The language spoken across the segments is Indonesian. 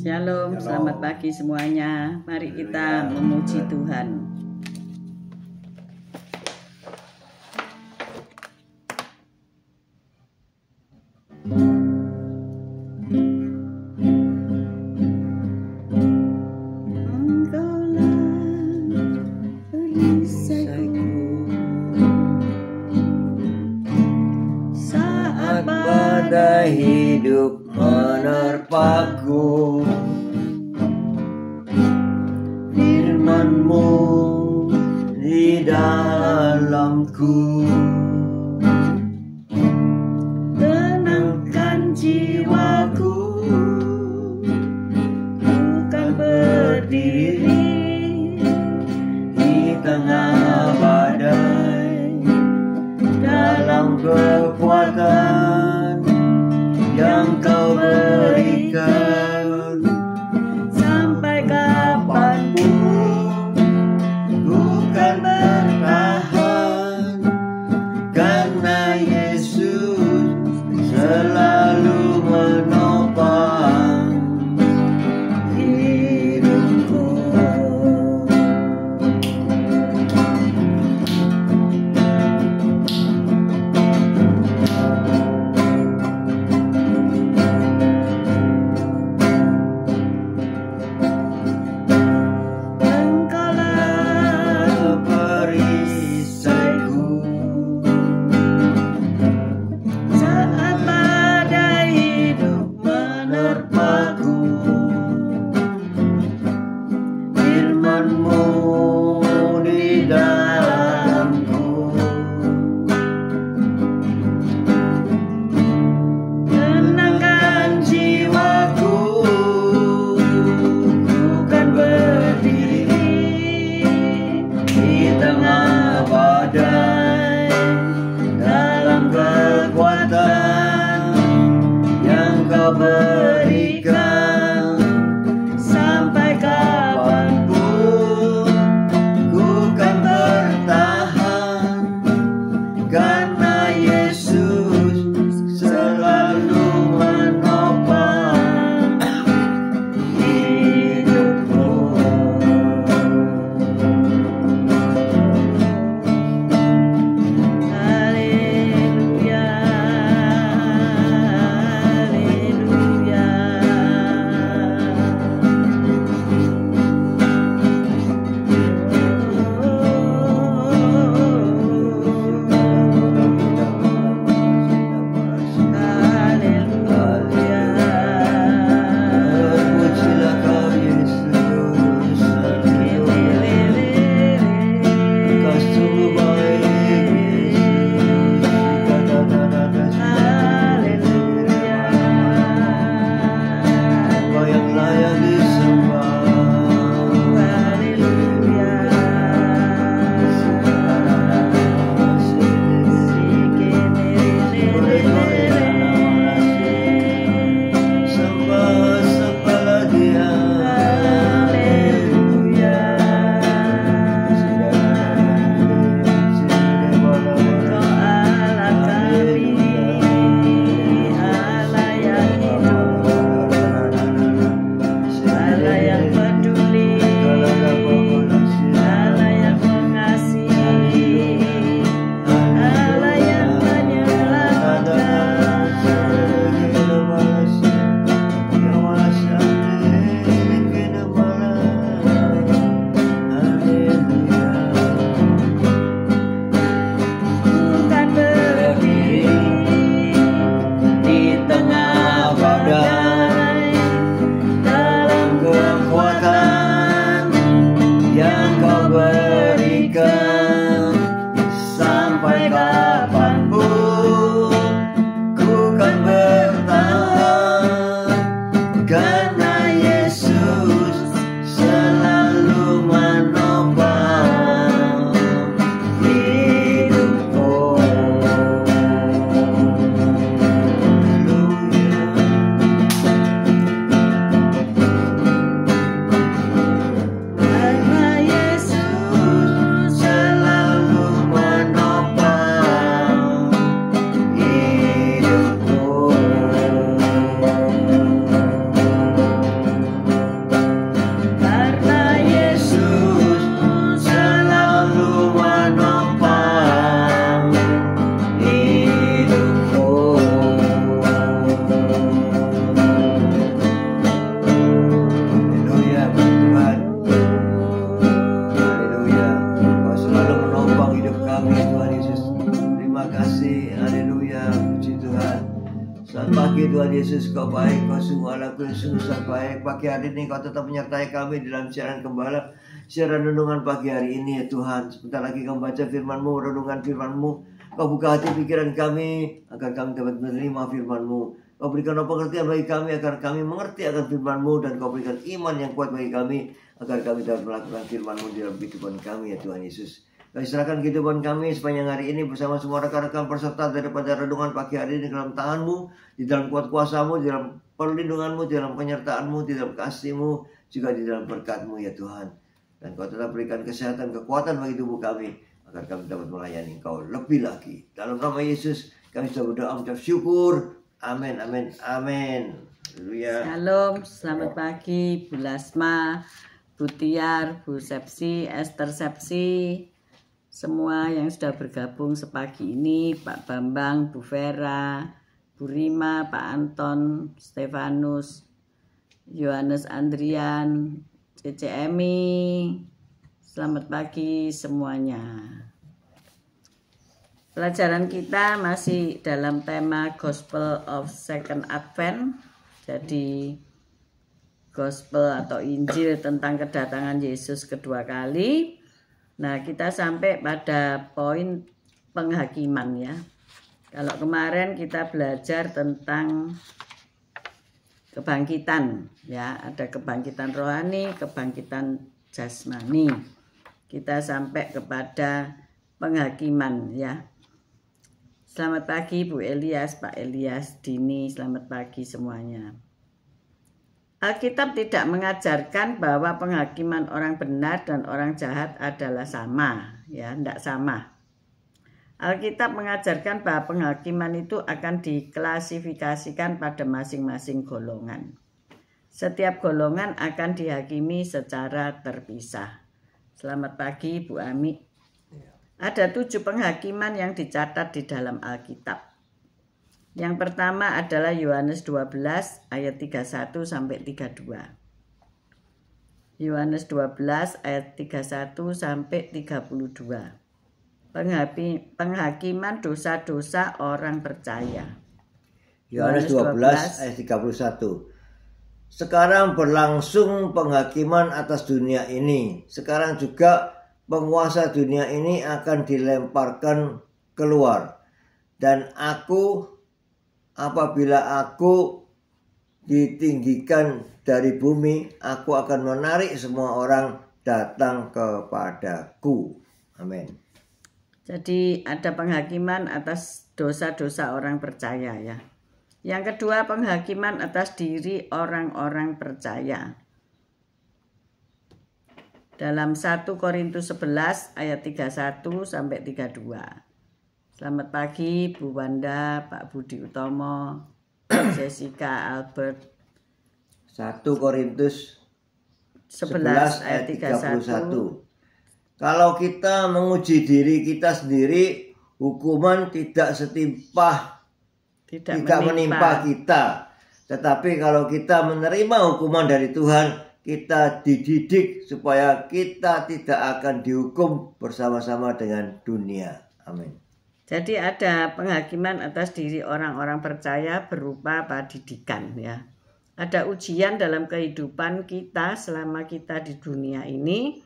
Shalom, selamat pagi semuanya. Mari kita memuji Tuhan. Saat badai hidup menerpaku, firman-Mu di dalamku, tenangkan jiwaku, bukan berdiri di tengah badai, dalam kekuatan yang Kau berikan. Sampai kapanpun bukan bertahan, karena Yesus selalu menopang hidupku. kasih. Haleluya, puji Tuhan. Selamat pagi Tuhan Yesus, Kau baik, Kau sungguh Allah, Kau sungguh sangat baik. Pagi hari ini Kau tetap menyertai kami dalam siaran gembala, siaran renungan pagi hari ini ya Tuhan. Sebentar lagi kami baca firman-Mu, renungan firman-Mu. Kau buka hati pikiran kami agar kami dapat menerima firman-Mu. Kau berikan pengertian bagi kami agar kami mengerti akan firman-Mu, dan Kau berikan iman yang kuat bagi kami agar kami dapat melakukan firman-Mu di dalam kehidupan kami ya Tuhan Yesus. Kami serahkan kehidupan kami sepanjang hari ini bersama semua rekan-rekan peserta daripada renungan pagi hari ini dalam tangan-Mu, di dalam kuat kuasa-Mu, di dalam perlindungan-Mu, di dalam penyertaan-Mu, di dalam kasih-Mu, juga di dalam berkat-Mu ya Tuhan. Dan Kau tetap berikan kesehatan, kekuatan bagi tubuh kami agar kami dapat melayani Kau lebih lagi. Dalam nama Yesus kami sudah berdoa mengucap syukur. Amin, amin, amin. Haleluya. Shalom, selamat pagi Bu Lasma, Bu Tiar, Bu Sepsi, Esther Sepsi, semua yang sudah bergabung sepagi ini, Pak Bambang, Bu Vera, Bu Rima, Pak Anton, Stefanus, Yohanes Andrian, Cece Emi. Selamat pagi semuanya. Pelajaran kita masih dalam tema Gospel of Second Advent. Jadi Gospel atau Injil tentang kedatangan Yesus kedua kali. Nah, kita sampai pada poin penghakiman ya. Kalau kemarin kita belajar tentang kebangkitan ya, ada kebangkitan rohani, kebangkitan jasmani. Kita sampai kepada penghakiman ya. Selamat pagi Bu Elias, Pak Elias, Dini, selamat pagi semuanya. Alkitab tidak mengajarkan bahwa penghakiman orang benar dan orang jahat adalah sama, ya, tidak sama. Alkitab mengajarkan bahwa penghakiman itu akan diklasifikasikan pada masing-masing golongan. Setiap golongan akan dihakimi secara terpisah. Selamat pagi Bu Ami. Ada 7 penghakiman yang dicatat di dalam Alkitab. Yang pertama adalah Yohanes 12 ayat 31 sampai 32. Yohanes 12 ayat 31 sampai 32. Penghakiman dosa-dosa orang percaya. Yohanes 12 ayat 31. Sekarang berlangsung penghakiman atas dunia ini. Sekarang juga penguasa dunia ini akan dilemparkan keluar. Dan apabila aku ditinggikan dari bumi, aku akan menarik semua orang datang kepadaku. Amin. Jadi ada penghakiman atas dosa-dosa orang percaya ya. Yang kedua, penghakiman atas diri orang-orang percaya. Dalam 1 Korintus 11 ayat 31 sampai 32. Selamat pagi Bu Wanda, Pak Budi Utomo, Jessica Albert. 1 Korintus 11 ayat 31. Kalau kita menguji diri kita sendiri, hukuman tidak menimpa kita. Tetapi kalau kita menerima hukuman dari Tuhan, kita dididik supaya kita tidak akan dihukum bersama-sama dengan dunia. Amin. Jadi ada penghakiman atas diri orang-orang percaya berupa didikan ya. Ada ujian dalam kehidupan kita selama kita di dunia ini,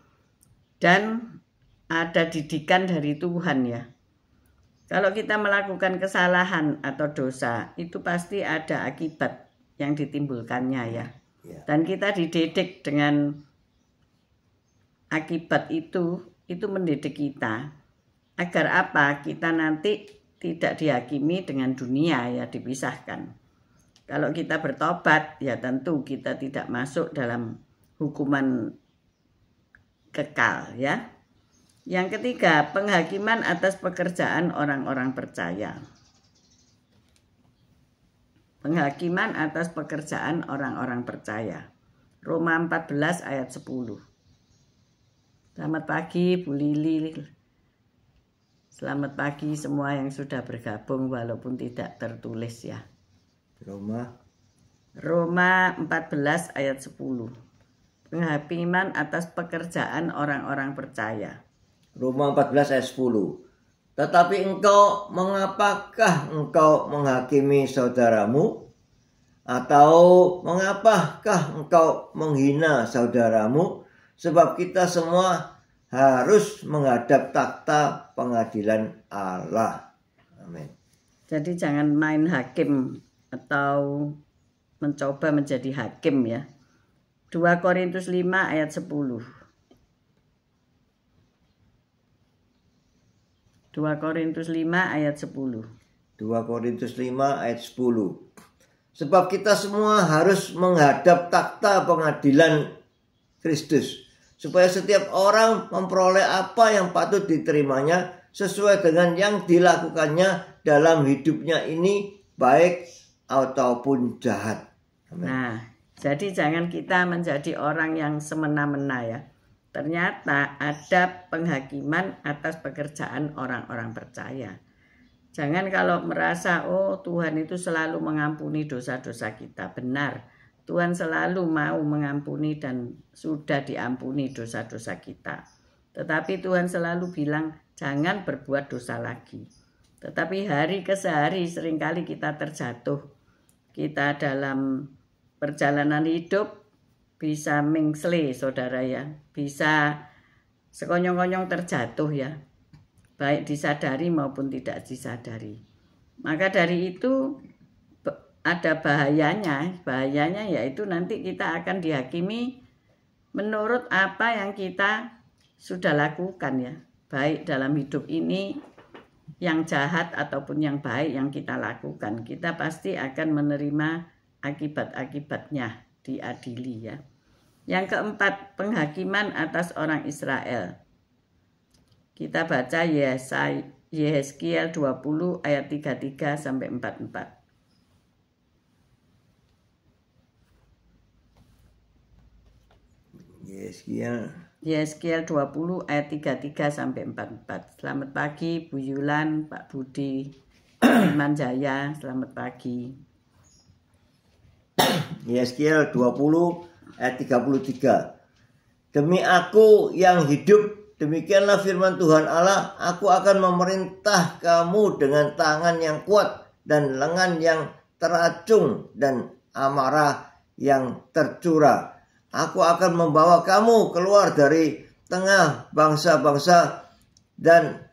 dan ada didikan dari Tuhan ya. Kalau kita melakukan kesalahan atau dosa, itu pasti ada akibat yang ditimbulkannya ya. Dan kita dididik dengan akibat itu mendidik kita. Agar apa? Kita nanti tidak dihakimi dengan dunia ya, dipisahkan. Kalau kita bertobat ya tentu kita tidak masuk dalam hukuman kekal ya. Yang ketiga, penghakiman atas pekerjaan orang-orang percaya. Penghakiman atas pekerjaan orang-orang percaya. Roma 14 ayat 10. Selamat pagi Bu Lili. Selamat pagi semua yang sudah bergabung walaupun tidak tertulis ya. Roma 14 ayat 10. Penghakiman atas pekerjaan orang-orang percaya. Roma 14 ayat 10. Tetapi engkau, mengapakah engkau menghakimi saudaramu? Atau mengapakah engkau menghina saudaramu? Sebab kita semua harus menghadap takhta pengadilan Allah. Amin. Jadi jangan main hakim atau mencoba menjadi hakim ya. 2 Korintus 5 ayat 10. 2 Korintus 5 ayat 10. 2 Korintus 5 ayat 10. Sebab kita semua harus menghadap takhta pengadilan Kristus, supaya setiap orang memperoleh apa yang patut diterimanya sesuai dengan yang dilakukannya dalam hidupnya ini, baik ataupun jahat. Amen. Nah, jadi jangan kita menjadi orang yang semena-mena ya. Ternyata ada penghakiman atas pekerjaan orang-orang percaya. Jangan kalau merasa, oh Tuhan itu selalu mengampuni dosa-dosa kita. Benar, Tuhan selalu mau mengampuni dan sudah diampuni dosa-dosa kita. Tetapi Tuhan selalu bilang, jangan berbuat dosa lagi. Tetapi hari ke hari seringkali kita terjatuh. Kita dalam perjalanan hidup bisa mengsle, saudara ya. Bisa sekonyong-konyong terjatuh ya. Baik disadari maupun tidak disadari. Maka dari itu ada bahayanya. Bahayanya yaitu nanti kita akan dihakimi menurut apa yang kita sudah lakukan ya. Baik dalam hidup ini, yang jahat ataupun yang baik yang kita lakukan. Kita pasti akan menerima akibat-akibatnya, diadili ya. Yang keempat, penghakiman atas orang Israel. Kita baca Yehezkiel 20 ayat 33 sampai 44. Yehezkiel 20 ayat 33 sampai 44. Selamat pagi Bu Yulan, Pak Budi, Iman Jaya, selamat pagi. Yehezkiel 20 ayat 33. Demi aku yang hidup, demikianlah firman Tuhan Allah, aku akan memerintah kamu dengan tangan yang kuat dan lengan yang teracung dan amarah yang tercurah. Aku akan membawa kamu keluar dari tengah bangsa-bangsa dan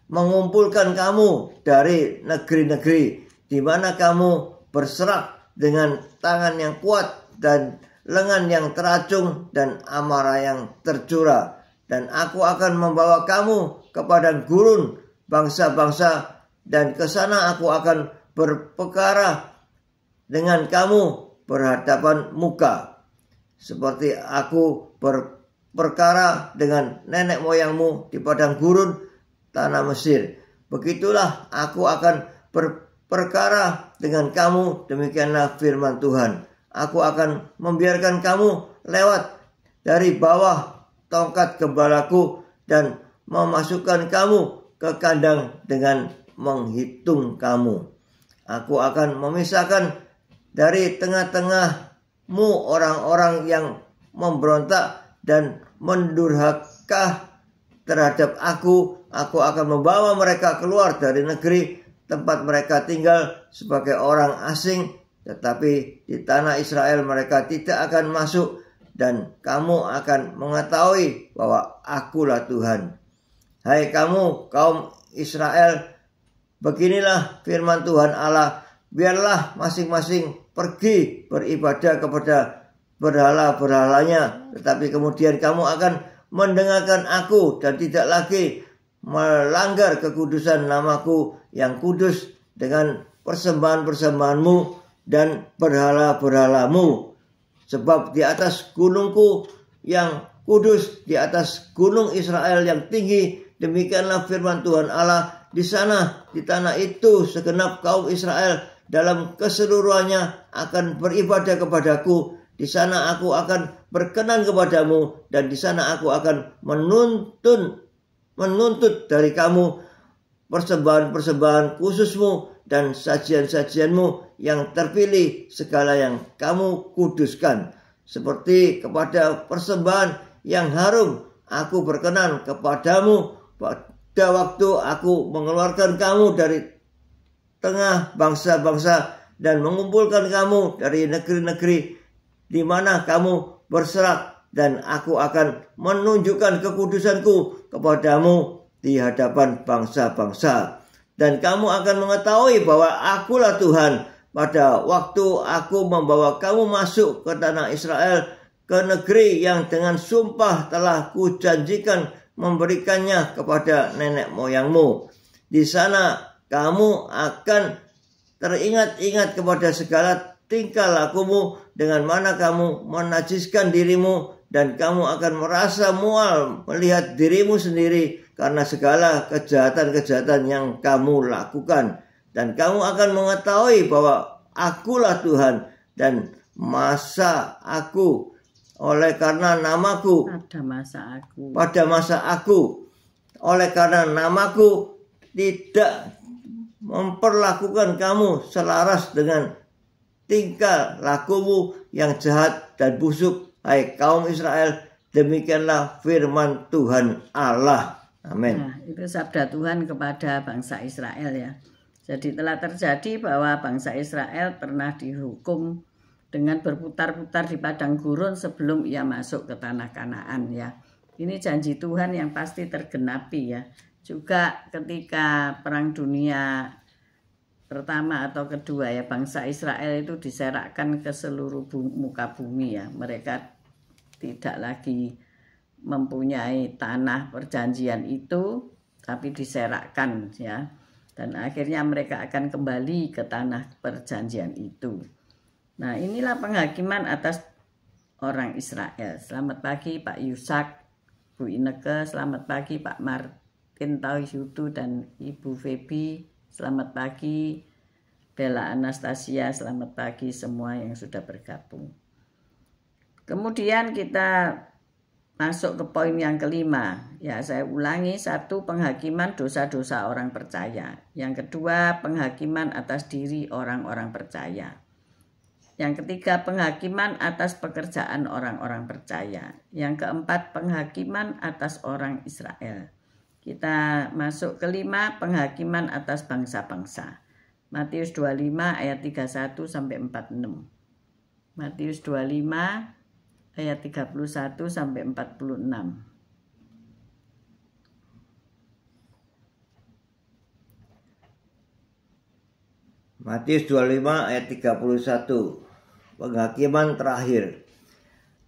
mengumpulkan kamu dari negeri-negeri di mana kamu berserak dengan tangan yang kuat dan lengan yang teracung dan amarah yang tercurah. Dan aku akan membawa kamu ke padang gurun bangsa-bangsa, dan ke sana aku akan berperkara dengan kamu berhadapan muka, seperti aku berperkara dengan nenek moyangmu di padang gurun tanah Mesir. Begitulah aku akan berperkara dengan kamu, demikianlah firman Tuhan. Aku akan membiarkan kamu lewat dari bawah tongkat gembalaku dan memasukkan kamu ke kandang dengan menghitung kamu. Aku akan memisahkan dari tengah-tengahmu orang-orang yang memberontak dan mendurhaka terhadap aku. Aku akan membawa mereka keluar dari negeri tempat mereka tinggal sebagai orang asing. Tetapi di tanah Israel mereka tidak akan masuk, dan kamu akan mengetahui bahwa akulah Tuhan. Hai kamu kaum Israel, beginilah firman Tuhan Allah, biarlah masing-masing pergi beribadah kepada berhala-berhalanya, tetapi kemudian kamu akan mendengarkan aku dan tidak lagi melanggar kekudusan namaku yang kudus dengan persembahan-persembahanmu dan berhala-berhalamu. Sebab di atas gunungku yang kudus, di atas gunung Israel yang tinggi, demikianlah firman Tuhan Allah, di sana, di tanah itu, segenap kaum Israel dalam keseluruhannya akan beribadah kepadaku. Di sana aku akan berkenan kepadamu, dan di sana aku akan menuntut dari kamu persembahan-persembahan khususmu dan sajian-sajianmu yang terpilih, segala yang kamu kuduskan. Seperti kepada persembahan yang harum, aku berkenan kepadamu pada waktu aku mengeluarkan kamu dari tengah bangsa-bangsa dan mengumpulkan kamu dari negeri-negeri di mana kamu berserak, dan aku akan menunjukkan kekudusanku kepadamu di hadapan bangsa-bangsa, dan kamu akan mengetahui bahwa akulah Tuhan pada waktu aku membawa kamu masuk ke tanah Israel, ke negeri yang dengan sumpah telah kujanjikan memberikannya kepada nenek moyangmu. Di sana kamu akan teringat-ingat kepada segala tingkah lakumu, dengan mana kamu menajiskan dirimu, dan kamu akan merasa mual melihat dirimu sendiri karena segala kejahatan-kejahatan yang kamu lakukan. Dan kamu akan mengetahui bahwa akulah Tuhan, dan masa aku oleh karena namaku, pada masa aku oleh karena namaku tidak memperlakukan kamu selaras dengan tingkah lakumu yang jahat dan busuk, hai kaum Israel. Demikianlah firman Tuhan Allah. Amin. Nah, itu sabda Tuhan kepada bangsa Israel ya. Jadi telah terjadi bahwa bangsa Israel pernah dihukum dengan berputar-putar di padang gurun sebelum ia masuk ke tanah Kanaan ya. Ini janji Tuhan yang pasti tergenapi ya. Juga ketika perang dunia pertama atau kedua ya, bangsa Israel itu diserakkan ke seluruh muka bumi ya. Mereka tidak lagi mempunyai tanah perjanjian itu, tapi diserakkan ya. Dan akhirnya mereka akan kembali ke tanah perjanjian itu. Nah, inilah penghakiman atas orang Israel. Selamat pagi Pak Yusak, Bu Ineke, selamat pagi Pak Martin Tauhudu dan Ibu Febi, selamat pagi Bella Anastasia, selamat pagi semua yang sudah bergabung. Kemudian kita masuk ke poin yang kelima. Ya, saya ulangi, 1, penghakiman dosa-dosa orang percaya. Yang kedua, penghakiman atas diri orang-orang percaya. Yang ketiga, penghakiman atas pekerjaan orang-orang percaya. Yang keempat, penghakiman atas orang Israel. Kita masuk kelima, penghakiman atas bangsa-bangsa. Matius 25 ayat 31 sampai 46. Matius 25 ayat 31 sampai 46. Matius 25 ayat 31. Penghakiman terakhir.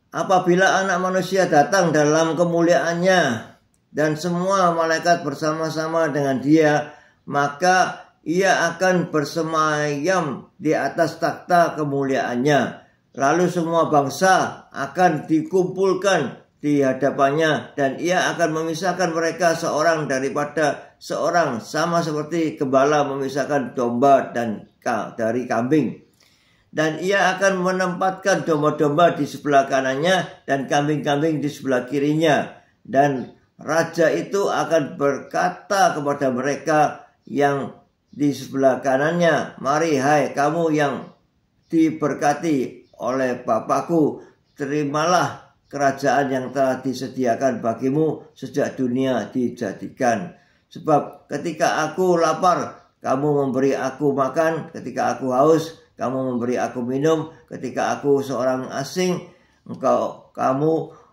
Apabila Anak Manusia datang dalam kemuliaannya dan semua malaikat bersama-sama dengan Dia, maka Ia akan bersemayam di atas takhta kemuliaannya. Lalu semua bangsa akan dikumpulkan di hadapannya, dan Ia akan memisahkan mereka seorang daripada seorang, sama seperti gembala memisahkan domba dari kambing. Dan Ia akan menempatkan domba-domba di sebelah kanannya dan kambing-kambing di sebelah kirinya. Dan raja itu akan berkata kepada mereka yang di sebelah kanannya, mari hai kamu yang diberkati oleh Bapakku, terimalah kerajaan yang telah disediakan bagimu sejak dunia dijadikan. Sebab ketika aku lapar, kamu memberi aku makan, ketika aku haus, kamu memberi aku minum, ketika aku seorang asing, kamu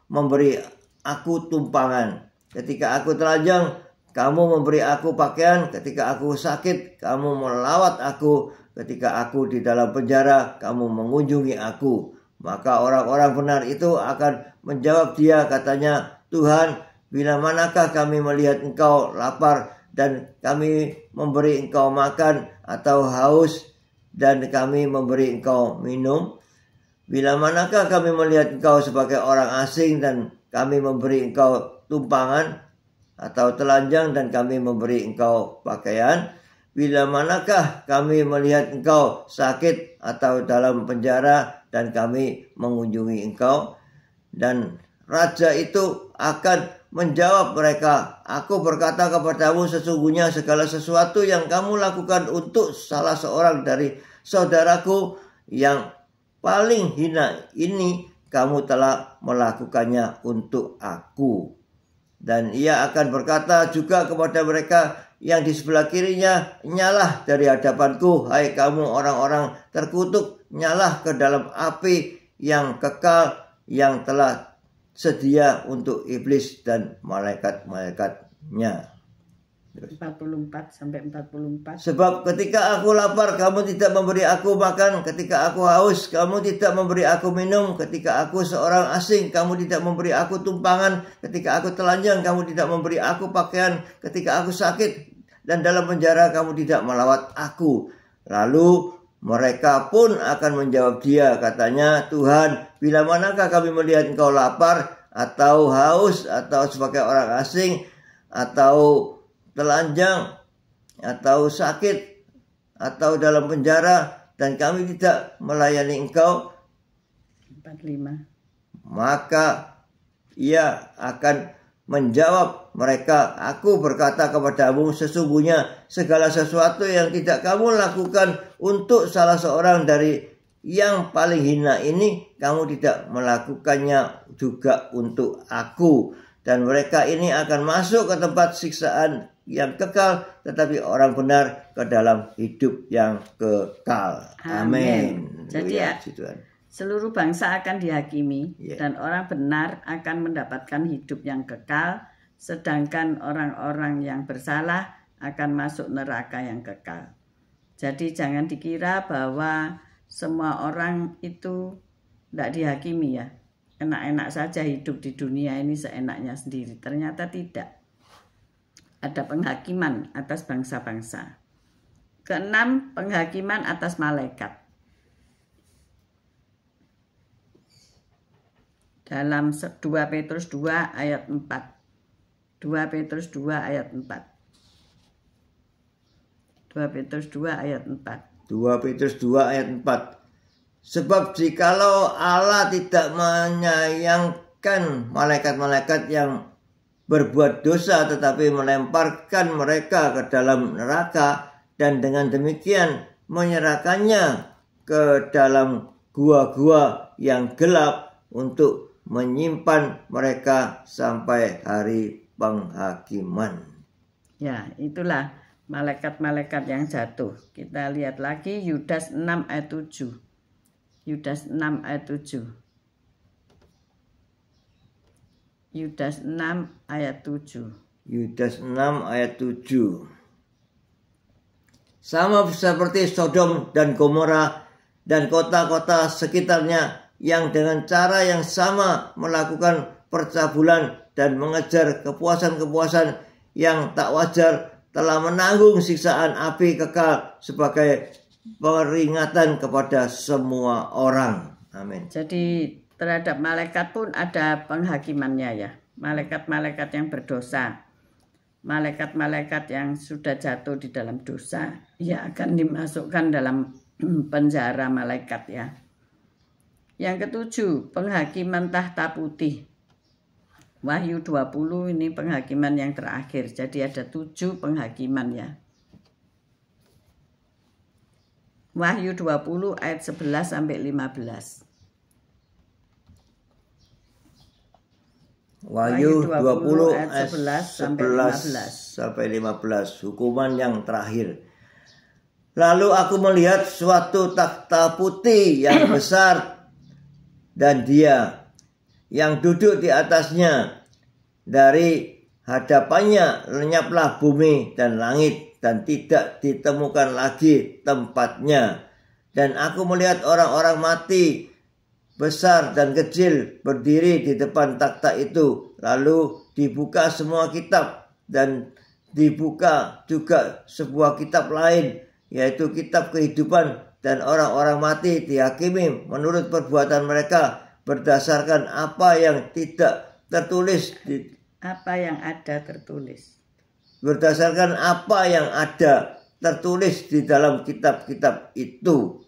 memberi aku tumpangan. Ketika aku telanjang, kamu memberi aku pakaian. Ketika aku sakit, kamu melawat aku. Ketika aku di dalam penjara, kamu mengunjungi aku. Maka orang-orang benar itu akan menjawab dia, katanya, Tuhan, bila manakah kami melihat engkau lapar dan kami memberi engkau makan, atau haus dan kami memberi engkau minum? Bila manakah kami melihat engkau sebagai orang asing dan kami memberi engkau tumpangan, atau telanjang dan kami memberi engkau pakaian? Bila manakah kami melihat engkau sakit atau dalam penjara dan kami mengunjungi engkau? Dan raja itu akan menjawab mereka, aku berkata kepadamu, sesungguhnya segala sesuatu yang kamu lakukan untuk salah seorang dari saudaraku yang paling hina ini, kamu telah melakukannya untuk aku. Dan ia akan berkata juga kepada mereka yang di sebelah kirinya, "Nyalah dari hadapanku, hai kamu orang-orang terkutuk, nyalah ke dalam api yang kekal yang telah sedia untuk iblis dan malaikat-malaikatnya." 44 sampai 44. Sebab ketika aku lapar, kamu tidak memberi aku makan. Ketika aku haus, kamu tidak memberi aku minum. Ketika aku seorang asing, kamu tidak memberi aku tumpangan. Ketika aku telanjang, kamu tidak memberi aku pakaian. Ketika aku sakit dan dalam penjara, kamu tidak melawat aku. Lalu mereka pun akan menjawab dia, katanya, "Tuhan, bila manakah kami melihat engkau lapar, atau haus, atau sebagai orang asing, atau telanjang, atau sakit, atau dalam penjara, dan kami tidak melayani engkau?" 45. Maka ia akan menjawab mereka, "Aku berkata kepadamu, sesungguhnya segala sesuatu yang tidak kamu lakukan untuk salah seorang dari yang paling hina ini, kamu tidak melakukannya juga untuk aku. Dan mereka ini akan masuk ke tempat siksaan yang kekal, tetapi orang benar ke dalam hidup yang kekal." Amin. Jadi seluruh bangsa akan dihakimi, dan orang benar akan mendapatkan hidup yang kekal, sedangkan orang-orang yang bersalah akan masuk neraka yang kekal. Jadi jangan dikira bahwa semua orang itu tidak dihakimi ya. Enak-enak saja hidup di dunia ini seenaknya sendiri. Ternyata tidak. Ada penghakiman atas bangsa-bangsa. Keenam, penghakiman atas malaikat. Dalam 2 Petrus 2 ayat 4. 2 Petrus 2 ayat 4. 2 Petrus 2 ayat 4. 2 Petrus 2 ayat 4. Sebab jikalau Allah tidak menyayangkan malaikat-malaikat yang berbuat dosa, tetapi melemparkan mereka ke dalam neraka, dan dengan demikian menyerahkannya ke dalam gua-gua yang gelap untuk menyimpan mereka sampai hari penghakiman. Ya, itulah malaikat-malaikat yang jatuh. Kita lihat lagi Yudas 6 ayat 7. Yudas 6 ayat 7. Yudas 6 ayat 7. Yudas 6 ayat 7. Sama seperti Sodom dan Gomora dan kota-kota sekitarnya yang dengan cara yang sama melakukan percabulan dan mengejar kepuasan-kepuasan yang tak wajar, telah menanggung siksaan api kekal sebagai peringatan kepada semua orang. Amin. Jadi terhadap malaikat pun ada penghakimannya ya. Malaikat-malaikat yang berdosa, malaikat-malaikat yang sudah jatuh di dalam dosa, ya akan dimasukkan dalam penjara malaikat ya. Yang ketujuh, penghakiman tahta putih. Wahyu 20 ini penghakiman yang terakhir. Jadi ada 7 penghakiman ya. Wahyu 20 ayat 11 sampai 15. Wahyu 20 ayat 11 sampai 15. Hukuman yang terakhir. Lalu aku melihat suatu takhta putih yang besar, dan Dia yang duduk di atasnya. Dari hadapannya lenyaplah bumi dan langit, dan tidak ditemukan lagi tempatnya. Dan aku melihat orang-orang mati besar dan kecil berdiri di depan takhta itu. Lalu dibuka semua kitab, dan dibuka juga sebuah kitab lain, yaitu kitab kehidupan, dan orang-orang mati dihakimi menurut perbuatan mereka berdasarkan apa yang tidak tertulis berdasarkan apa yang ada tertulis di dalam kitab-kitab itu.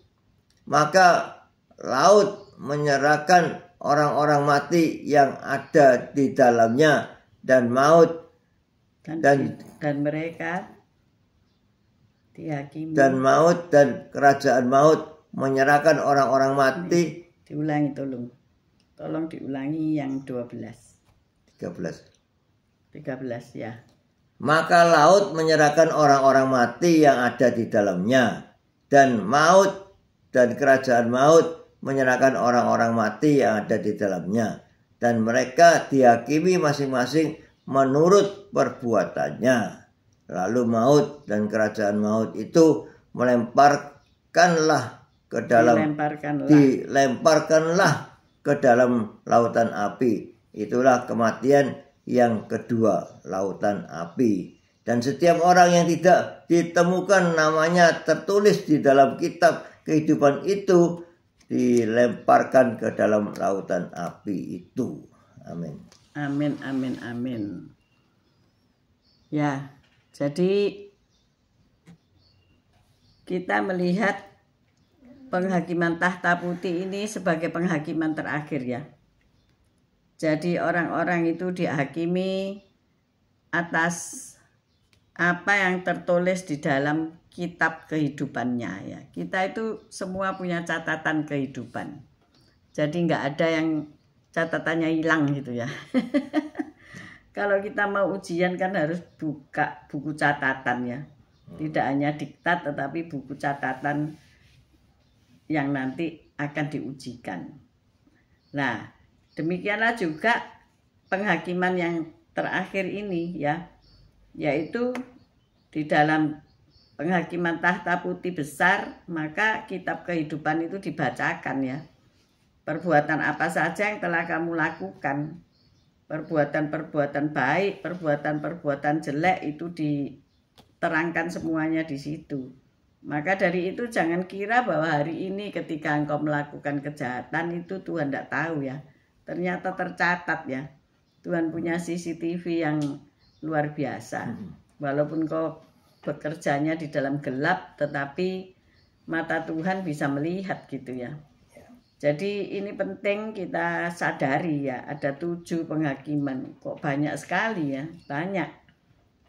Maka laut menyerahkan orang-orang mati yang ada di dalamnya, dan maut dan mereka dihakimi, dan maut dan kerajaan maut menyerahkan orang-orang mati. Diulangi tolong diulangi yang 12. 13. 13 ya. Maka laut menyerahkan orang-orang mati yang ada di dalamnya, dan maut dan kerajaan maut menyerahkan orang-orang mati yang ada di dalamnya, dan mereka dihakimi masing-masing menurut perbuatannya. Lalu maut dan kerajaan maut itu dilemparkanlah ke dalam lautan api. Itulah kematian yang kedua, lautan api. Dan setiap orang yang tidak ditemukan namanya tertulis di dalam kitab kehidupan itu dilemparkan ke dalam lautan api itu. Amin. Amin, amin, amin. Ya, jadi kita melihat penghakiman tahta putih ini sebagai penghakiman terakhir ya. Jadi orang-orang itu dihakimi atas apa yang tertulis di dalam kitab kehidupannya ya. Kita itu semua punya catatan kehidupan. Jadi nggak ada yang catatannya hilang gitu ya. Kalau kita mau ujian kan harus buka buku catatan ya. Tidak hanya diktat tetapi buku catatan yang nanti akan diujikan. Nah, demikianlah juga penghakiman yang terakhir ini ya, yaitu di dalam penghakiman tahta putih besar, maka kitab kehidupan itu dibacakan ya. Perbuatan apa saja yang telah kamu lakukan, perbuatan-perbuatan baik, perbuatan-perbuatan jelek itu diterangkan semuanya di situ. Maka dari itu jangan kira bahwa hari ini ketika engkau melakukan kejahatan itu Tuhan tidak tahu ya. Ternyata tercatat ya. Tuhan punya CCTV yang luar biasa. Walaupun kau bekerjanya di dalam gelap, tetapi mata Tuhan bisa melihat gitu ya. Jadi ini penting kita sadari ya. Ada 7 penghakiman. Kok banyak sekali ya. Banyak.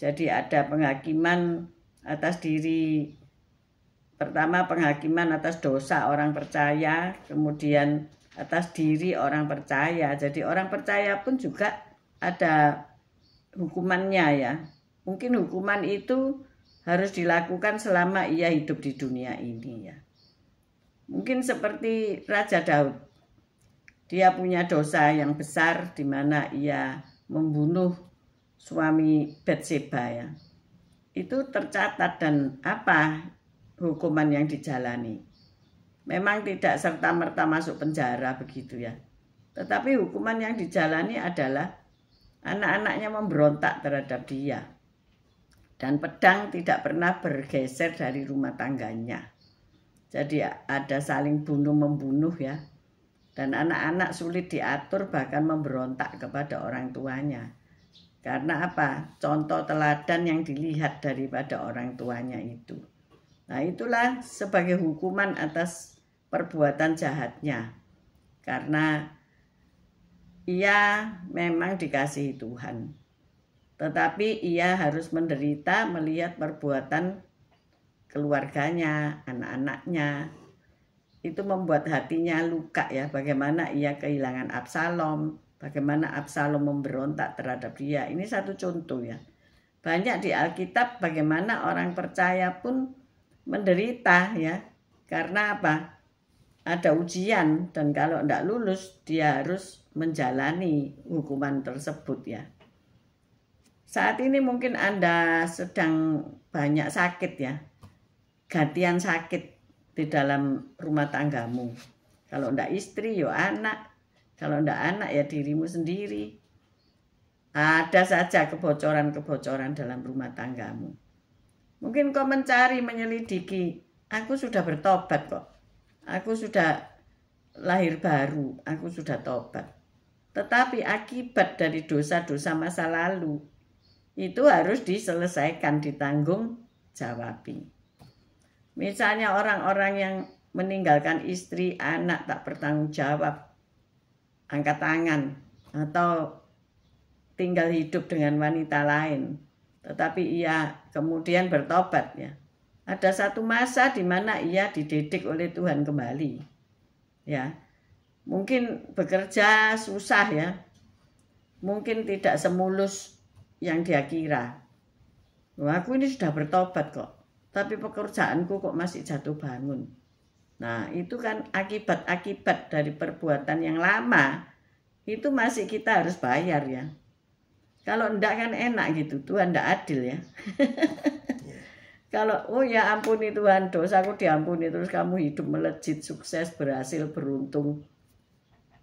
Jadi ada penghakiman atas diri. Pertama penghakiman atas dosa orang percaya, kemudian atas diri orang percaya. Jadi orang percaya pun juga ada hukumannya ya. Mungkin hukuman itu harus dilakukan selama ia hidup di dunia ini ya. Mungkin seperti Raja Daud. Dia punya dosa yang besar di mana ia membunuh suami Batseba ya. Itu tercatat dan apa hukuman yang dijalani. Memang tidak serta-merta masuk penjara begitu ya. Tetapi hukuman yang dijalani adalah anak-anaknya memberontak terhadap dia. Dan pedang tidak pernah bergeser dari rumah tangganya. Jadi ada saling bunuh-membunuh ya. Dan anak-anak sulit diatur bahkan memberontak kepada orang tuanya. Karena apa? Contoh teladan yang dilihat daripada orang tuanya itu. Nah itulah sebagai hukuman atas perbuatan jahatnya. Karena ia memang dikasihi Tuhan. Tetapi ia harus menderita melihat perbuatan keluarganya, anak-anaknya. Itu membuat hatinya luka ya. Bagaimana ia kehilangan Absalom. Bagaimana Absalom memberontak terhadap dia. Ini satu contoh ya. Banyak di Alkitab bagaimana orang percaya pun menderita ya. Karena apa? Ada ujian dan kalau tidak lulus dia harus menjalani hukuman tersebut ya. Saat ini mungkin Anda sedang banyak sakit ya. Gantian sakit di dalam rumah tanggamu. Kalau tidak istri ya anak. Kalau tidak anak ya dirimu sendiri. Ada saja kebocoran-kebocoran dalam rumah tanggamu. Mungkin kau mencari, menyelidiki. Aku sudah bertobat kok. Aku sudah lahir baru. Aku sudah tobat. Tetapi akibat dari dosa-dosa masa lalu. Itu harus diselesaikan, ditanggung jawabi. Misalnya orang-orang yang meninggalkan istri, anak tak bertanggung jawab. Angkat tangan. Atau tinggal hidup dengan wanita lain. Tetapi ia kemudian bertobat ya. Ada satu masa di mana ia dididik oleh Tuhan kembali. Ya. Mungkin bekerja susah ya. Mungkin tidak semulus yang dia kira. Wah, aku ini sudah bertobat kok, tapi pekerjaanku kok masih jatuh bangun. Nah, itu kan akibat-akibat dari perbuatan yang lama, itu masih kita harus bayar ya. Kalau enggak kan enak gitu, Tuhan enggak adil ya. Kalau, oh ya ampuni Tuhan, dosaku diampuni, terus kamu hidup melejit, sukses, berhasil, beruntung.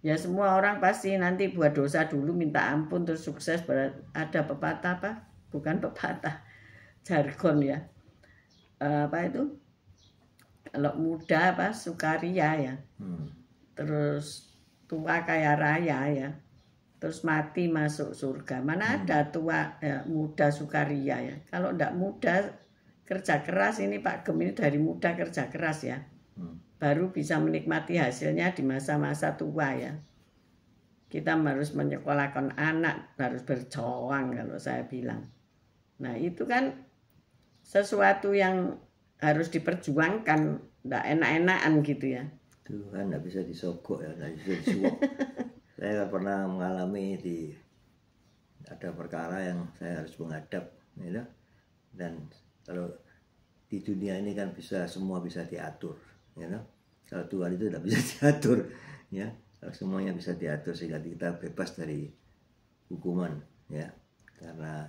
Ya semua orang pasti nanti buat dosa dulu, minta ampun, terus sukses. Ada pepatah apa? Bukan pepatah, jargon ya. Apa itu? Kalau muda apa? Sukaria ya. Terus tua kaya raya ya. Terus mati masuk surga. Mana ada tua muda sukaria ya. Kalau enggak muda kerja keras, ini Pak Gem ini dari muda kerja keras ya. Baru bisa menikmati hasilnya di masa-masa tua ya. Kita harus menyekolahkan anak, harus berjuang kalau saya bilang. Nah itu kan sesuatu yang harus diperjuangkan, enggak enak-enakan gitu ya. Itu kan enggak bisa disogok ya, enggak bisa disuap. Saya pernah mengalami ada perkara yang saya harus menghadap, ya. Dan kalau di dunia ini kan semua bisa diatur, ya. Kalau Tuhan itu tidak bisa diatur, ya. Kalau semuanya bisa diatur sehingga kita bebas dari hukuman, ya. Karena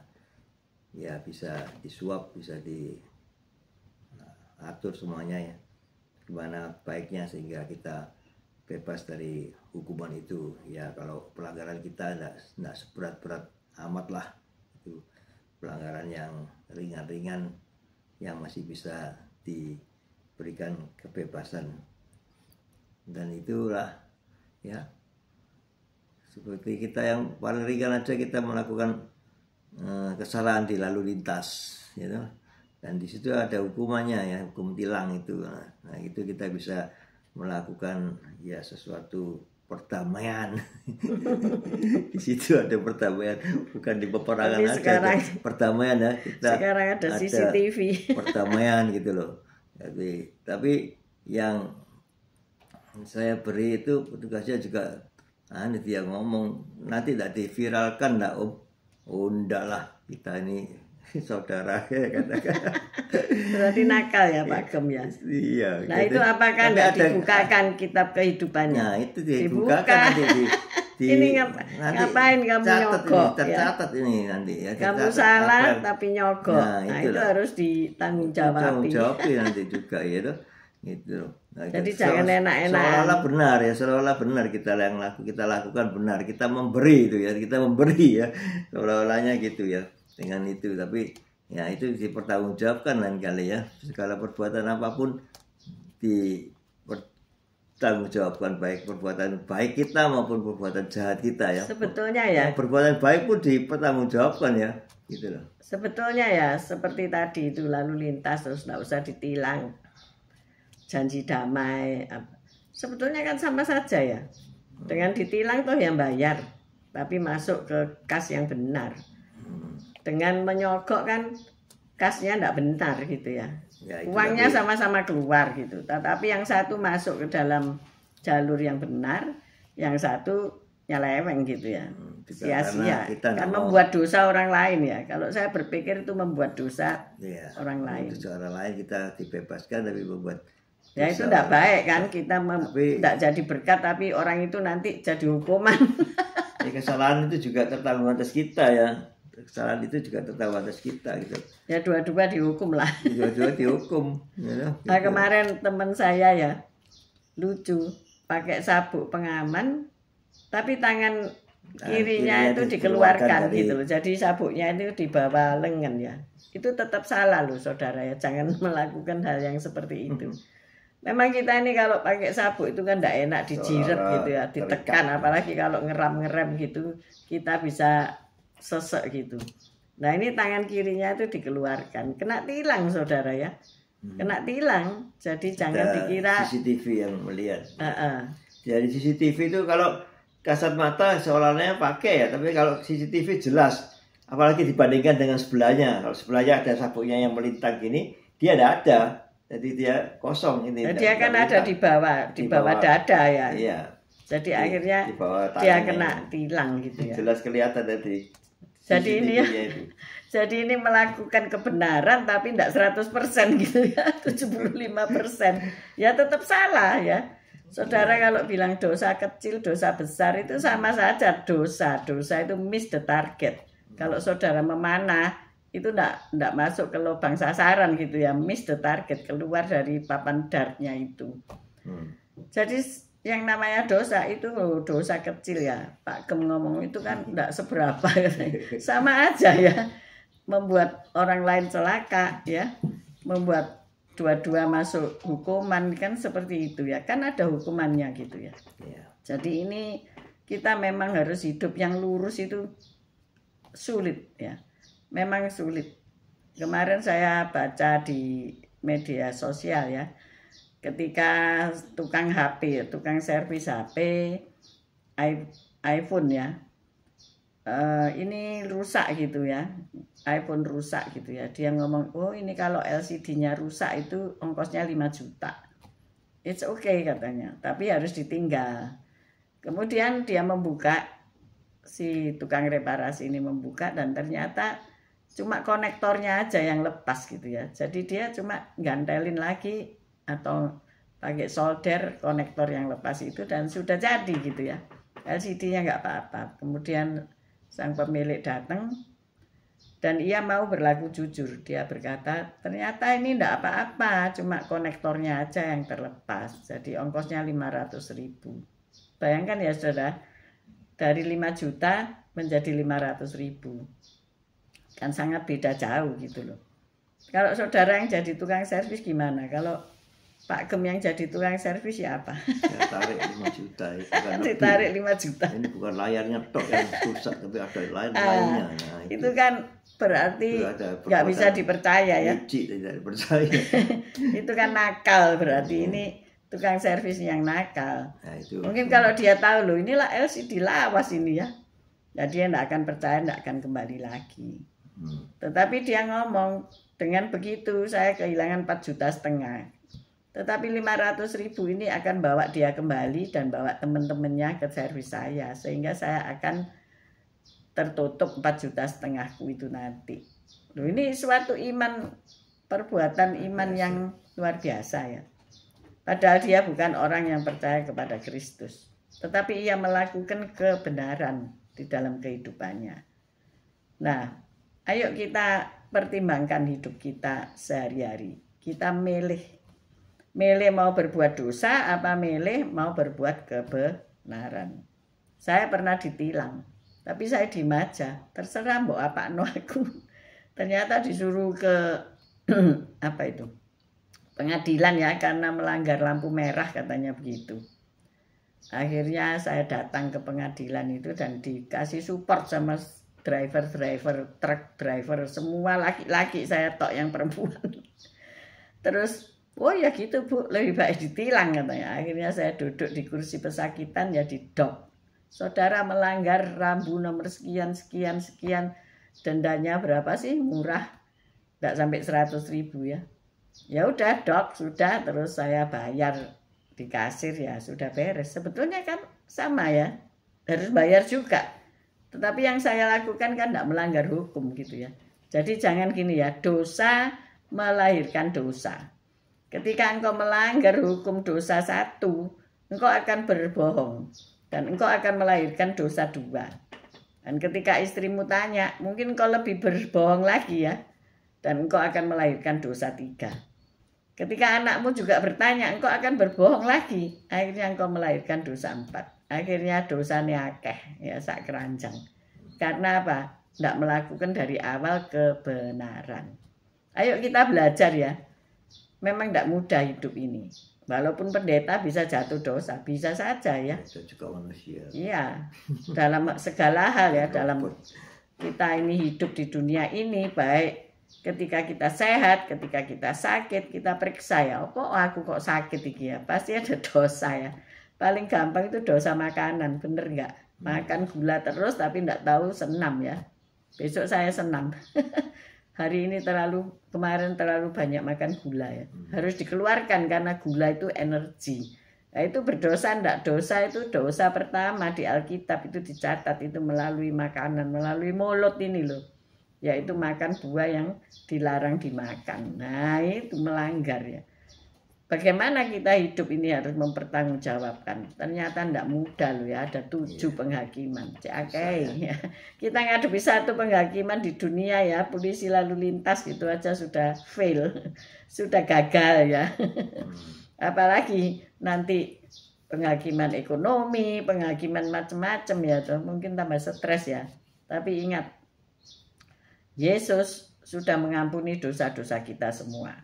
ya bisa disuap, bisa diatur semuanya ya. Gimana baiknya sehingga kita bebas dari hukuman itu. Ya kalau pelanggaran kita tidak seberat-berat amat lah. Itu pelanggaran yang ringan-ringan yang masih bisa diberikan kebebasan. Dan itulah ya, seperti kita yang paling ringan aja kita melakukan kesalahan di lalu lintas, gitu. Dan di situ ada hukumannya ya, hukum tilang itu. Nah itu kita bisa melakukan ya sesuatu perdamaian. Di situ ada perdamaian, bukan di peperangan aja. Sekarang, perdamaian ya. Sekarang ada CCTV. Perdamaian gitu loh. Tapi yang saya beri itu petugasnya juga dia ngomong nanti tidak diviralkan enggak Om. Oh enggak lah, kita ini saudara ya katakan. Berarti nakal ya Pak Gem ya. Iya. Nah itu apakah enggak dibukakan kitab kehidupannya? Nah itu dibukakan nanti ini ngapain kamu nyogok? Tercatat ini nanti ya. Kamu salah tapi nyogok. Nah itu harus ditanggungjawab. Tanggungjawab nanti juga ya tuh. Gitu. Nah, jadi jangan enak-enak. Seolah-olah benar ya, seolah-olah benar kita lakukan benar, kita memberi itu ya, kita memberi ya, seolah-olahnya gitu ya dengan itu. Tapi ya itu dipertanggungjawabkan lain kali ya, segala perbuatan apapun dipertanggungjawabkan, baik perbuatan baik kita maupun perbuatan jahat kita ya. Sebetulnya ya. Perbuatan baik pun dipertanggungjawabkan ya, gitu loh. Sebetulnya ya seperti tadi itu lalu lintas terus nggak usah ditilang. Janji damai, sebetulnya kan sama saja ya. Dengan ditilang toh yang bayar, tapi masuk ke kas yang benar. Dengan menyogok kan kasnya enggak benar gitu ya. Uangnya sama-sama keluar gitu. Tetapi yang satu masuk ke dalam jalur yang benar, yang satu nyeleweng gitu ya. Sia-sia. Kan membuat dosa orang lain ya. Kalau saya berpikir itu membuat dosa orang lain. Dosa orang lain kita dibebaskan tapi membuat ya itu tidak baik kan, kita tidak jadi berkat tapi orang itu nanti jadi hukuman. Kesalahan itu juga tertanggung atas kita ya. Kesalahan itu juga tertanggung atas kita gitu. Ya dua-dua dihukum lah. Dua-dua dihukum. Ya, gitu. Nah kemarin teman saya ya lucu, pakai sabuk pengaman, tapi tangan kirinya itu dikeluarkan gitu loh. Jadi sabuknya itu di bawah lengan ya. Itu tetap salah loh saudara ya. Jangan melakukan hal yang seperti itu. Memang kita ini kalau pakai sabuk itu kan tidak enak dijiret gitu ya, ditekan, apalagi kalau ngerem gitu kita bisa sesek gitu. Nah ini tangan kirinya itu dikeluarkan, kena tilang saudara ya, kena tilang. Jadi jangan dikira CCTV yang melihat. Jadi CCTV itu kalau kasat mata seolah-olahnya pakai ya, tapi kalau CCTV jelas, apalagi dibandingkan dengan sebelahnya. Kalau sebelahnya ada sabuknya yang melintang gini, dia tidak ada. Jadi dia kosong ini. Dia kan ada di bawah dada ya. Iya. Jadi akhirnya dia kena tilang gitu ya. Jelas kelihatan tadi Jadi ini ya, jadi ini melakukan kebenaran tapi tidak 100% gitu ya, 75%. Ya tetap salah ya. Saudara kalau bilang dosa kecil, dosa besar itu sama saja dosa. Dosa itu miss the target. Kalau saudara memanah itu enggak masuk ke lubang sasaran gitu ya, miss the target, keluar dari papan dartnya itu. Jadi yang namanya dosa itu dosa kecil ya. Pak Gem ngomong itu kan enggak seberapa. Sama aja ya. Membuat orang lain celaka ya. Membuat dua-dua masuk hukuman kan seperti itu ya. Kan ada hukumannya gitu ya. Jadi ini kita memang harus hidup yang lurus itu sulit ya. Memang sulit. Kemarin saya baca di media sosial ya. Ketika tukang HP, tukang servis HP iPhone ya, ini rusak gitu ya, iPhone rusak gitu ya. Dia ngomong, oh ini kalau LCD-nya rusak itu ongkosnya 5 juta. It's okay katanya, tapi harus ditinggal. Kemudian dia membuka, si tukang reparasi ini membuka dan ternyata cuma konektornya aja yang lepas gitu ya. Jadi dia cuma gantelin lagi atau pakai solder konektor yang lepas itu dan sudah jadi gitu ya. LCD-nya nggak apa-apa. Kemudian sang pemilik datang dan ia mau berlaku jujur. Dia berkata, ternyata ini enggak apa-apa, cuma konektornya aja yang terlepas. Jadi ongkosnya 500.000. Bayangkan ya saudara, dari 5 juta menjadi 500.000. Kan sangat beda jauh gitu loh. Kalau saudara yang jadi tukang servis gimana? Kalau Pak Gem yang jadi tukang servis ya apa? Ya, tarik 5 juta itu kan ditarik 5 juta. Ini bukan layarnya tok yang rusak tapi ada lainnya. Nah, itu kan berarti nggak bisa dipercaya ya. Tidak dipercaya. Itu kan nakal berarti. Ini tukang servis yang nakal. Nah, itu. Mungkin kalau dia tahu loh inilah LCD lawas ini ya. Jadi dia nggak akan percaya, nggak akan kembali lagi. Tetapi dia ngomong dengan begitu saya kehilangan 4,5 juta. Tetapi 500.000 ini akan bawa dia kembali dan bawa teman-temannya ke servis saya. Sehingga saya akan tertutup 4,5 juta itu nanti. Loh, ini suatu iman, perbuatan iman yang luar biasa ya. Padahal dia bukan orang yang percaya kepada Kristus. Tetapi ia melakukan kebenaran di dalam kehidupannya. Nah, ayo kita pertimbangkan hidup kita sehari-hari. Kita milih mau berbuat dosa apa milih mau berbuat kebenaran. Saya pernah ditilang, tapi saya diem aja. Terserah mbok apa no aku. Ternyata disuruh ke apa itu? Pengadilan ya karena melanggar lampu merah katanya begitu. Akhirnya saya datang ke pengadilan itu dan dikasih support sama driver, truk driver, semua laki-laki, saya tok yang perempuan. Terus oh ya gitu Bu, lebih baik ditilang katanya. Akhirnya saya duduk di kursi pesakitan ya didok. Saudara melanggar rambu nomor sekian, dendanya berapa sih? Murah, tidak sampai 100.000 ya. Ya udah dok, sudah, terus saya bayar di kasir ya sudah beres. Sebetulnya kan sama ya, harus bayar juga. Tetapi yang saya lakukan kan tidak melanggar hukum gitu ya. Jadi jangan gini ya, dosa melahirkan dosa. Ketika engkau melanggar hukum dosa 1, engkau akan berbohong. Dan engkau akan melahirkan dosa 2. Dan ketika istrimu tanya, mungkin engkau lebih berbohong lagi ya. Dan engkau akan melahirkan dosa 3. Ketika anakmu juga bertanya, engkau akan berbohong lagi. Akhirnya engkau melahirkan dosa 4. Akhirnya dosanya akeh, ya sak keranjang. Karena apa? Tidak melakukan dari awal kebenaran. Ayo kita belajar ya. Memang tidak mudah hidup ini. Walaupun pendeta bisa jatuh dosa, bisa saja ya. Itu juga manusia. Iya, dalam segala hal ya, dalam kita ini hidup di dunia ini, baik ketika kita sehat, ketika kita sakit, kita periksa ya, kok aku kok sakit iki ya, pasti ada dosa ya. Paling gampang itu dosa makanan, bener nggak? Makan gula terus tapi nggak tahu senam ya. Besok saya senam. Hari ini kemarin terlalu banyak makan gula ya. Harus dikeluarkan karena gula itu energi. Nah, itu berdosa enggak? Dosa itu dosa pertama di Alkitab itu dicatat itu melalui makanan, melalui mulut ini loh. Yaitu makan buah yang dilarang dimakan. Nah, itu melanggar ya. Bagaimana kita hidup ini harus mempertanggungjawabkan. Ternyata enggak mudah loh ya, ada 7 penghakiman. Ya. Kita ngadepi 1 penghakiman di dunia ya, polisi lalu lintas gitu aja sudah fail, sudah gagal ya. Apalagi nanti penghakiman ekonomi, penghakiman macam-macam ya, tuh mungkin tambah stres ya. Tapi ingat, Yesus sudah mengampuni dosa-dosa kita semua.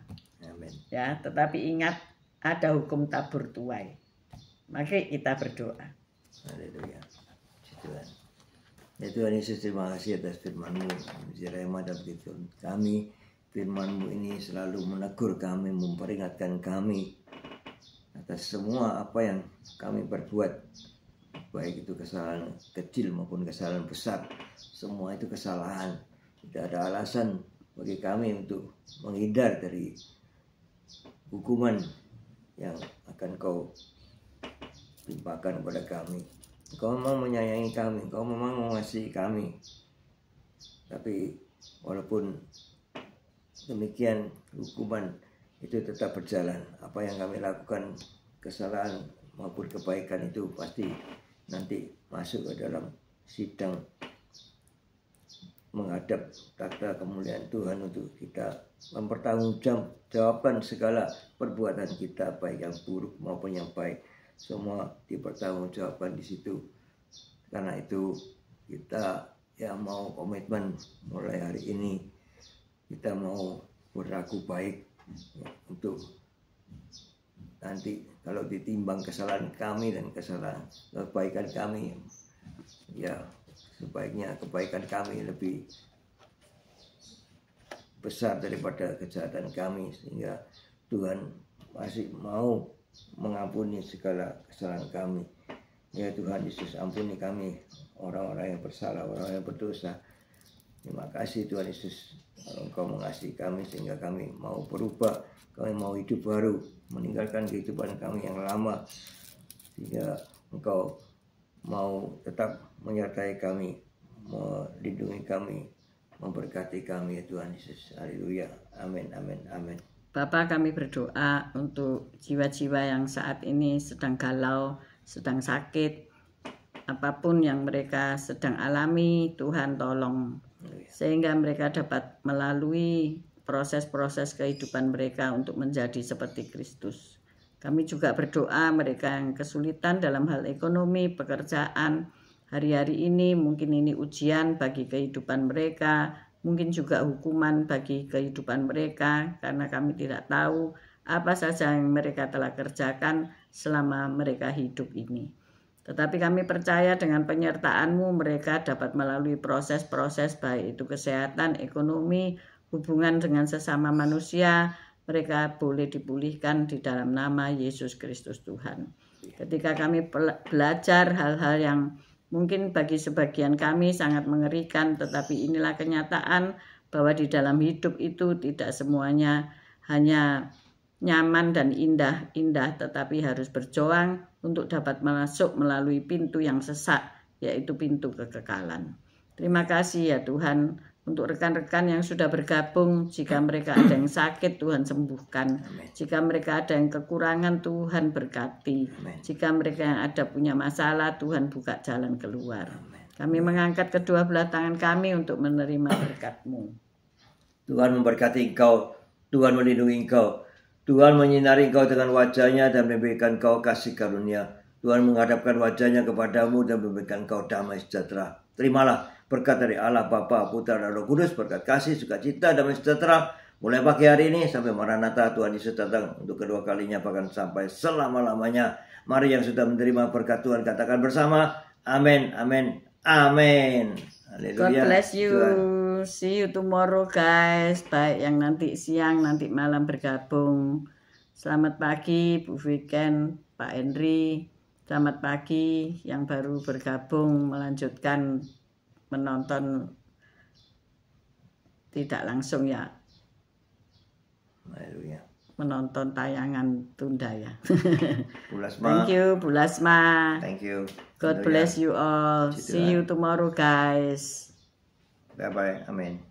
Amin. Ya, tetapi ingat ada hukum tabur tuai. Mari kita berdoa. Haleluya. Tuhan. Ya Tuhan Yesus, terima kasih atas firman-Mu. Jerema dan begitu kami, firman-Mu ini selalu menegur kami, memperingatkan kami atas semua apa yang kami perbuat, baik itu kesalahan kecil maupun kesalahan besar. Semua itu kesalahan. Tidak ada alasan bagi kami untuk menghindar dari hukuman yang akan Kau timpakan kepada kami. Kau memang menyayangi kami, Kau memang mengasihi kami. Tapi walaupun demikian, hukuman itu tetap berjalan. Apa yang kami lakukan, kesalahan maupun kebaikan, itu pasti nanti masuk ke dalam sidang menghadap takhta kemuliaan Tuhan untuk kita mempertanggungjawabkan segala perbuatan kita, baik yang buruk maupun yang baik. Semua dipertanggungjawabkan di situ. Karena itu kita yang mau komitmen mulai hari ini, kita mau berlaku baik untuk nanti kalau ditimbang kesalahan kami dan kesalahan kebaikan kami, ya sebaiknya kebaikan kami lebih besar daripada kejahatan kami, sehingga Tuhan masih mau mengampuni segala kesalahan kami. Ya Tuhan Yesus, ampuni kami, orang-orang yang bersalah, orang yang berdosa. Terima kasih Tuhan Yesus, kalau Engkau mengasihi kami sehingga kami mau berubah, kami mau hidup baru, meninggalkan kehidupan kami yang lama, sehingga Engkau mau tetap menyertai kami, melindungi kami, memberkati kami ya Tuhan Yesus. Haleluya. Amin, amin, amin. Bapa, kami berdoa untuk jiwa-jiwa yang saat ini sedang galau, sedang sakit, apapun yang mereka sedang alami, Tuhan tolong. Sehingga mereka dapat melalui proses-proses kehidupan mereka untuk menjadi seperti Kristus. Kami juga berdoa mereka yang kesulitan dalam hal ekonomi, pekerjaan, hari-hari ini mungkin ini ujian bagi kehidupan mereka, mungkin juga hukuman bagi kehidupan mereka, karena kami tidak tahu apa saja yang mereka telah kerjakan selama mereka hidup ini. Tetapi kami percaya dengan penyertaan-Mu mereka dapat melalui proses-proses baik itu kesehatan, ekonomi, hubungan dengan sesama manusia, mereka boleh dipulihkan di dalam nama Yesus Kristus Tuhan. Ketika kami belajar hal-hal yang mungkin bagi sebagian kami sangat mengerikan, tetapi inilah kenyataan bahwa di dalam hidup itu tidak semuanya hanya nyaman dan indah-indah, tetapi harus berjuang untuk dapat masuk melalui pintu yang sesak, yaitu pintu kekekalan. Terima kasih ya Tuhan untuk rekan-rekan yang sudah bergabung. Jika mereka ada yang sakit, Tuhan sembuhkan. Amen. Jika mereka ada yang kekurangan, Tuhan berkati. Amen. Jika mereka yang ada punya masalah, Tuhan buka jalan keluar. Amen. Kami mengangkat kedua belah tangan kami untuk menerima berkat-Mu. Tuhan memberkati engkau, Tuhan melindungi engkau, Tuhan menyinari engkau dengan wajah-Nya dan memberikan engkau kasih karunia. Tuhan menghadapkan wajah-Nya kepadamu dan memberikan engkau damai sejahtera. Terimalah berkat dari Allah Bapa, Putra dan Roh Kudus, berkat kasih, sukacita, damai sejahtera mulai pagi hari ini sampai Maranatha Tuhan Yesus datang untuk kedua kalinya, bahkan sampai selama-lamanya. Mari yang sudah menerima berkat Tuhan katakan bersama, amin, amin, amin. God bless you. Tuhan. See you tomorrow guys. Baik yang nanti siang, nanti malam bergabung. Selamat pagi Bu Weekend, Pak Henry. Selamat pagi yang baru bergabung melanjutkan menonton tidak langsung ya. Haleluya. menonton tayangan tunda ya. Bu Lasma. Thank you Bu Lasma. Thank you. God bless you all. See you tomorrow guys. Bye bye. Amin.